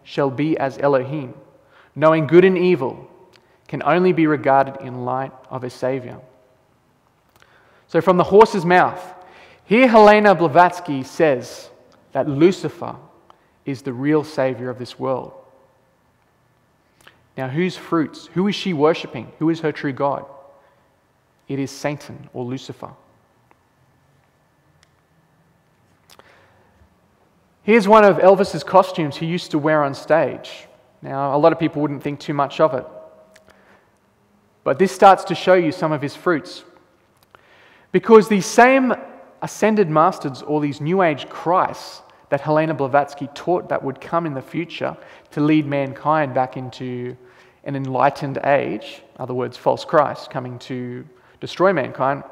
shall be as Elohim, knowing good and evil, can only be regarded in light of a Savior. So from the horse's mouth, here Helena Blavatsky says that Lucifer is the real Savior of this world. Now, whose fruits? Who is she worshipping? Who is her true God? It is Satan or Lucifer. Here's one of Elvis's costumes he used to wear on stage. Now, a lot of people wouldn't think too much of it. But this starts to show you some of his fruits. Because these same ascended masters, or these New Age Christs that Helena Blavatsky taught that would come in the future to lead mankind back into an enlightened age, in other words, false Christ coming to destroy mankind,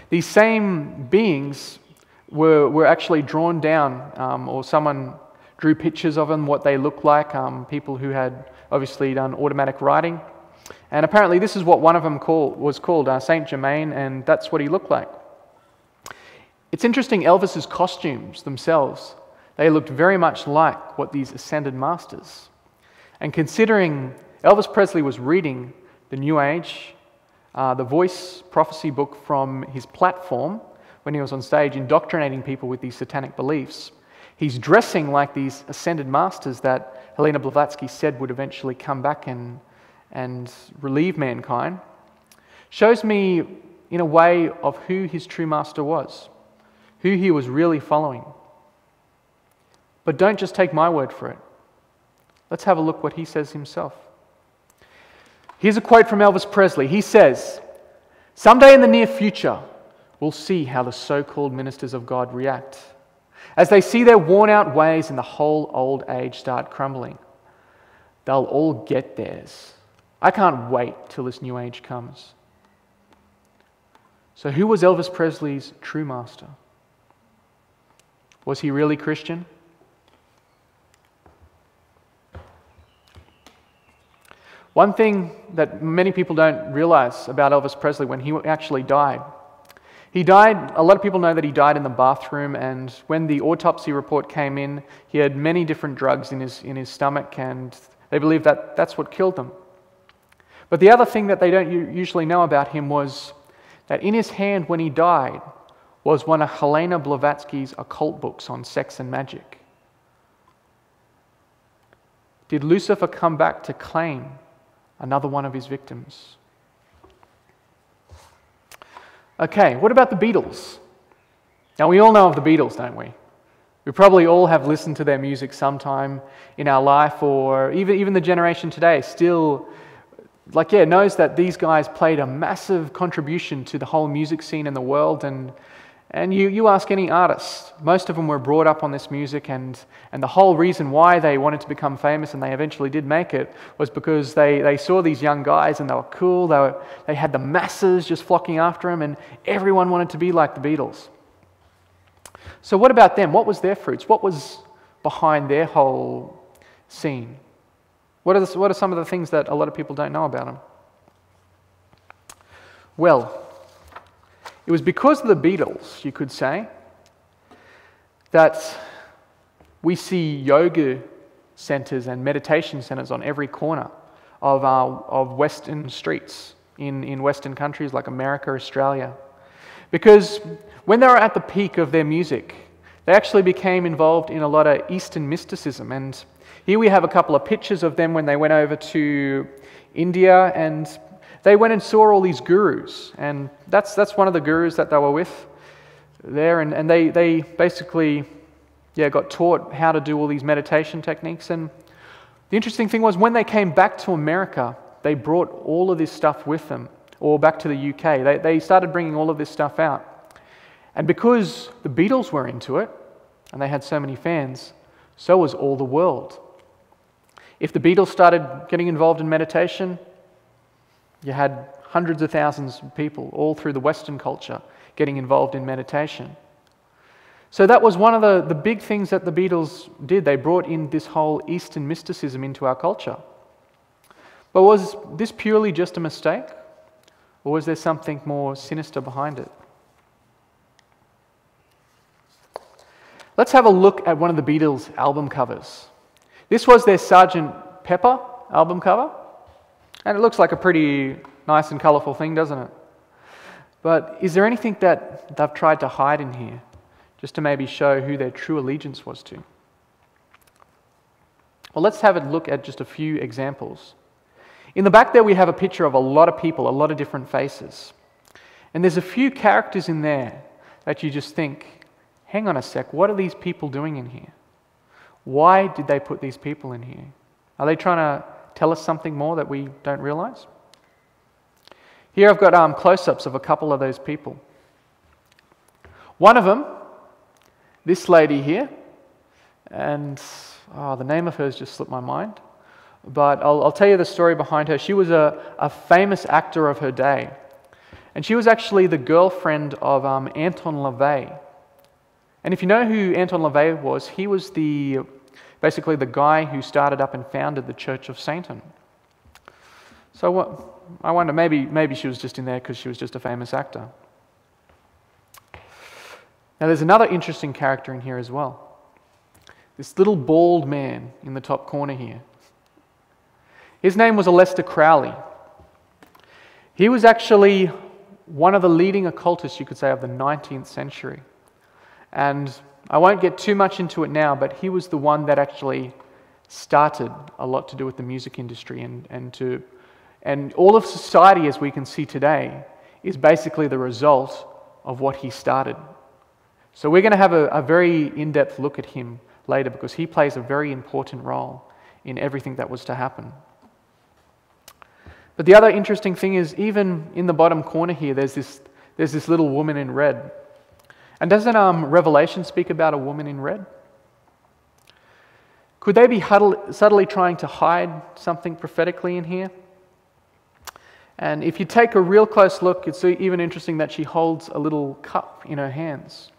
these same beings were actually drawn down, or someone drew pictures of them, what they looked like, people who had obviously done automatic writing. And apparently this is what one of them was called, Saint Germain, and that's what he looked like. It's interesting, Elvis's costumes themselves, they looked very much like what these ascended masters. And considering Elvis Presley was reading the New Age, the Voice prophecy book from his platform when he was on stage indoctrinating people with these satanic beliefs, he's dressing like these ascended masters that Helena Blavatsky said would eventually come back and relieve mankind, shows me in a way of who his true master was, who he was really following. But don't just take my word for it. Let's have a look what he says himself. Here's a quote from Elvis Presley. He says, "Someday in the near future, we'll see how the so-called ministers of God react as they see their worn-out ways and the whole old age start crumbling. They'll all get theirs. I can't wait till this new age comes." So who was Elvis Presley's true master? Was he really Christian? One thing that many people don't realize about Elvis Presley when he actually died, a lot of people know that he died in the bathroom, and when the autopsy report came in, he had many different drugs in his stomach, and they believe that that's what killed him. But the other thing that they don't usually know about him was that in his hand when he died was one of Helena Blavatsky's occult books on sex and magic. Did Lucifer come back to claim another one of his victims? Okay, what about the Beatles? Now, we all know of the Beatles, don't we? We probably all have listened to their music sometime in our life, or even the generation today still knows that these guys played a massive contribution to the whole music scene in the world. And you ask any artist, most of them were brought up on this music, and the whole reason why they wanted to become famous, and they eventually did make it, was because they saw these young guys and they were cool, they had the masses just flocking after them, and everyone wanted to be like the Beatles. So what about them? What was their fruits? What was behind their whole scene? What are some of the things that a lot of people don't know about them? Well, it was because of the Beatles, you could say, that we see yoga centers and meditation centers on every corner of Western streets in Western countries like America, Australia. Because when they were at the peak of their music, they actually became involved in a lot of Eastern mysticism. And here we have a couple of pictures of them when they went over to India, and they went and saw all these gurus, and that's one of the gurus that they were with there, and they basically got taught how to do all these meditation techniques. And the interesting thing was, when they came back to America, they brought all of this stuff with them, or back to the UK. They started bringing all of this stuff out. And because the Beatles were into it, and they had so many fans, so was all the world. If the Beatles started getting involved in meditation, you had hundreds of thousands of people all through the Western culture getting involved in meditation. So that was one of the big things that the Beatles did. They brought in this whole Eastern mysticism into our culture. But was this purely just a mistake? Or was there something more sinister behind it? Let's have a look at one of the Beatles' album covers. This was their Sgt. Pepper album cover, and it looks like a pretty nice and colourful thing, doesn't it? But is there anything that they've tried to hide in here, just to maybe show who their true allegiance was to? Well, let's have a look at just a few examples. In the back there we have a picture of a lot of people, a lot of different faces. And there's a few characters in there that you just think, hang on a sec, what are these people doing in here? Why did they put these people in here? Are they trying to tell us something more that we don't realize? Here I've got close-ups of a couple of those people. One of them, this lady here, and the name of her has just slipped my mind, but I'll tell you the story behind her. She was a famous actor of her day, and she was actually the girlfriend of Anton LaVey. And if you know who Anton LaVey was, he was basically the guy who started up and founded the Church of Satan. So I wonder, maybe she was just in there because she was just a famous actor. Now there's another interesting character in here as well. This little bald man in the top corner here. His name was Aleister Crowley. He was actually one of the leading occultists, you could say, of the 19th century. And I won't get too much into it now, but he was the one that actually started a lot to do with the music industry, and all of society as we can see today is basically the result of what he started. So we're going to have a very in-depth look at him later, because he plays a very important role in everything that was to happen. But the other interesting thing is, even in the bottom corner here, there's this little woman in red. And doesn't Revelation speak about a woman in red? Could they be subtly trying to hide something prophetically in here? And if you take a real close look, it's even interesting that she holds a little cup in her hands.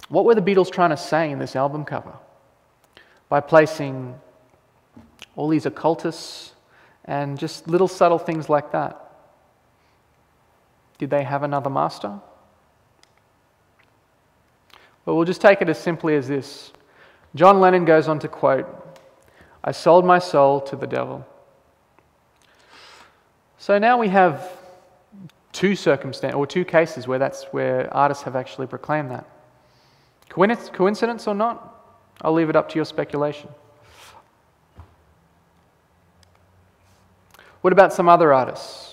What were the Beatles trying to say in this album cover by placing all these occultists and just little subtle things like that? Did they have another master? Well, we'll just take it as simply as this. John Lennon goes on to quote, "I sold my soul to the devil." So now we have two cases where artists have actually proclaimed that. Coincidence or not? I'll leave it up to your speculation. What about some other artists?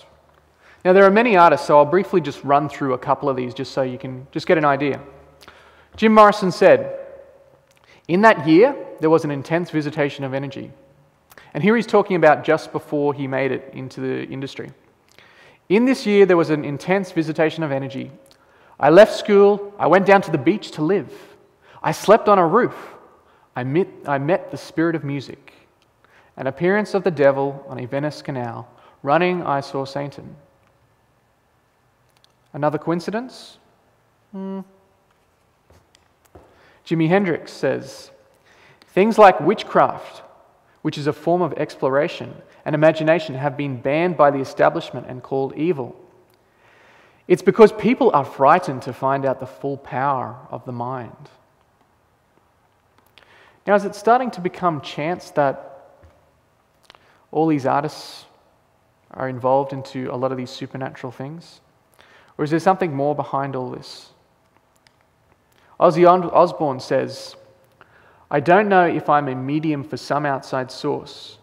Now, there are many artists, so I'll briefly just run through a couple of these just so you can just get an idea. Jim Morrison said, "In that year, there was an intense visitation of energy." And here he's talking about just before he made it into the industry. "In this year, there was an intense visitation of energy. I left school, I went down to the beach to live. I slept on a roof. I met the spirit of music. An appearance of the devil on a Venice canal. Running, I saw Satan." Another coincidence? Jimi Hendrix says, "Things like witchcraft, which is a form of exploration and imagination, have been banned by the establishment and called evil. It's because people are frightened to find out the full power of the mind." Now, is it starting to become chance that all these artists are involved into a lot of these supernatural things? Or is there something more behind all this? Ozzy Osbourne says, "I don't know if I'm a medium for some outside source.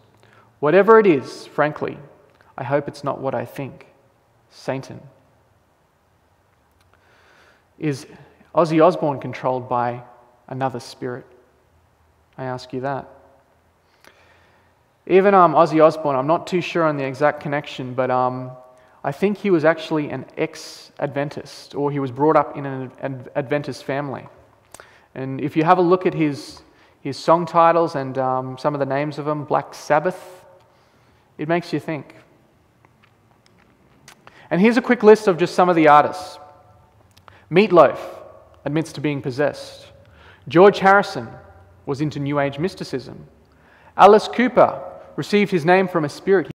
Whatever it is, frankly, I hope it's not what I think. Satan." Is Ozzy Osbourne controlled by another spirit? I ask you that. Even Ozzy Osbourne, I'm not too sure on the exact connection, but I think he was actually an ex-Adventist, or he was brought up in an Adventist family. And if you have a look at his song titles and some of the names of them, Black Sabbath, it makes you think. And here's a quick list of just some of the artists. Meatloaf admits to being possessed. George Harrison was into New Age mysticism. Alice Cooper received his name from a spirit